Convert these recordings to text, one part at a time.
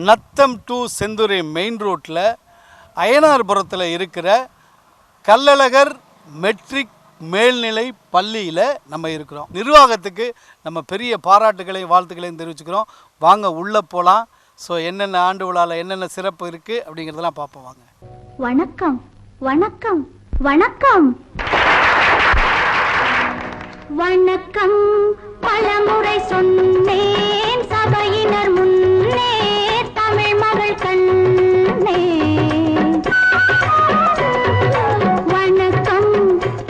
Natham to Senthurai main ரோட்டில் அய்யனார்புரத்தில் இருக்கிற Kallazhagar matric மேல்நிலை பள்ளியில் நம்ம இருக்கிறோம். நிர்வாகத்துக்கு நம்ம பெரிய பாராட்டுகளையும் வாழ்த்துக்களையும் தெரிவிச்சுக்கிறோம். வாங்க உள்ளே போகலாம். ஸோ என்னென்ன ஆண்டு விழாவில் என்னென்ன சிறப்பு இருக்குது அப்படிங்கிறதெல்லாம் பார்ப்போம் வாங்க. வணக்கம் வணக்கம் வணக்கம் வணக்கம் பலமுறை சொன்னேன் சபையினர் முன்னே தமிழ் மகள் கண்ணே. வணக்கம்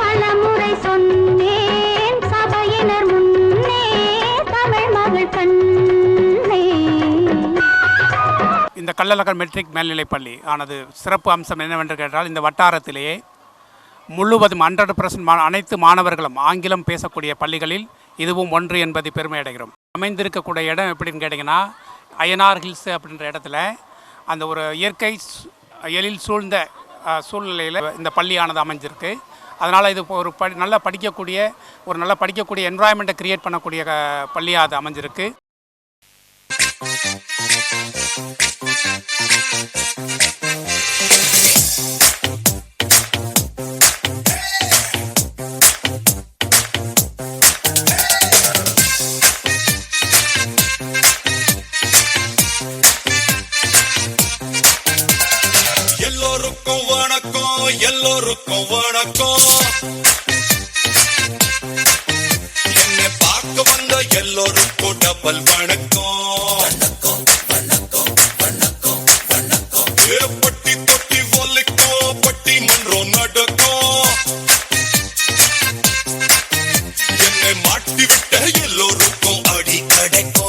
பலமுறை சொன்னேன் சபையினர் முன்னே தமிழ் மகள் கண்ணே. இந்த கள்ளழகர் மெட்ரிக் மேல்நிலைப் பள்ளி ஆனது சிறப்பு அம்சம் என்னவென்று கேட்டால், இந்த வட்டாரத்திலேயே முழுவதும் 100% அனைத்து மாணவர்களும் ஆங்கிலம் பேசக்கூடிய பள்ளிகளில் இதுவும் ஒன்று என்பதை பெருமை அடைகிறோம். அமைந்திருக்கக்கூடிய இடம் எப்படின்னு கேட்டிங்கன்னா, அய்யனார் ஹில்ஸ் அப்படின்ற இடத்துல அந்த ஒரு இயற்கை எழில் சூழ்ந்த சூழ்நிலையில் இந்த பள்ளியானது அமைஞ்சிருக்கு. அதனால் இது ஒரு நல்ல படிக்கக்கூடிய என்வாயன்மெண்ட்டை க்ரியேட் பண்ணக்கூடிய பள்ளியாக அது அமைஞ்சிருக்கு. எல்லோருக்கும் வணக்கம். என்னை பார்க்க வந்த எல்லோருக்கும் டபுள் வணக்கம். பட்டி தொட்டி ஒலிக்கும், பட்டி மன்றம் நடக்கும். என்னை மாட்டி விட்ட எல்லோருக்கும் அடி கிடைக்கும்.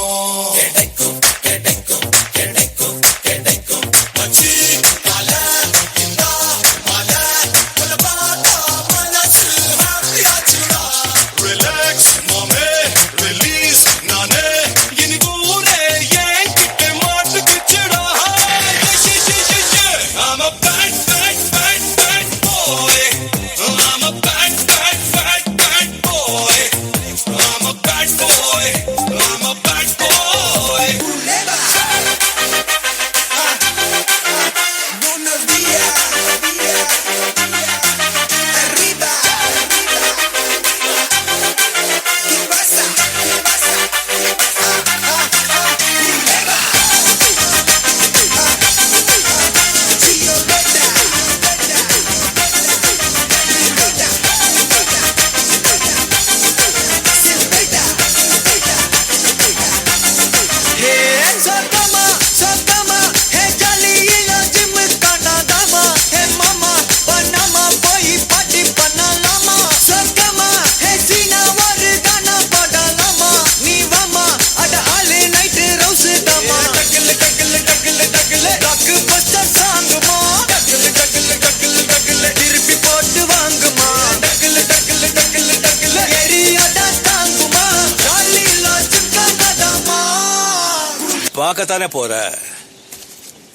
பார்க்கத்தானே போற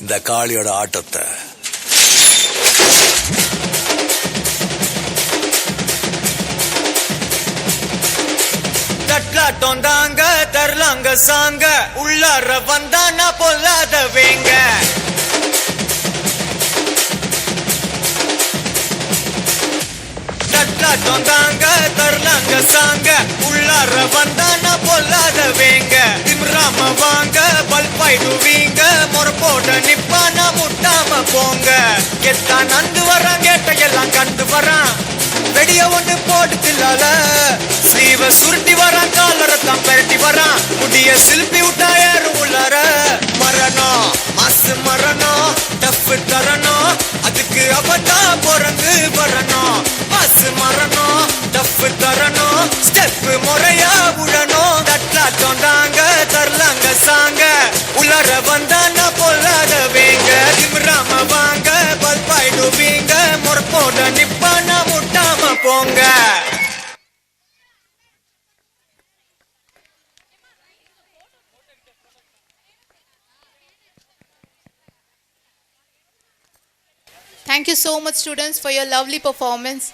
இந்த காளியோட ஆட்டத்தை. தட்லாட்டம் தாங்க தரலாங்க சாங்க, உள்ளார வந்தானா பொல்லாத வேங்க. தட்லாட்டம் தாங்க தரலாங்க சாங்க, உள்ளார வந்தானா பொல்லாத வேங்க. திம்ராம வாங்க பல்பாயிடுவீங்க, முறப்போட நிப்பானா முட்டாம போங்க. எத்தான் நந்து வரான், கேட்டையெல்லாம் கண்டு வரான், வெடிய ஒன்று போட்டு தில்லால ஸ்லீவ சுருட்டி வரான், காலரத்தான் பெரட்டி வரான், முடிய சில்பி விட்டா ஏறும் உள்ளார. மரணம் மாசு மரணம் டஃப் தரணும், அதுக்கு அவதா பொறந்து வரணும். மாசு மரணம் டஃப் தரணும், ஸ்டெப் முறையா விடணும். தட்லாட்டம் தாங்க தரலாங்க சாங்க, உள்ளார வந்தானா பொல்லாத வேங்க. திமிராம வாங்க பல்பாயிடுவீங்க, முறப்போட நிப்பானா முட்டாம போங்க. Thank you so much students for your lovely performance.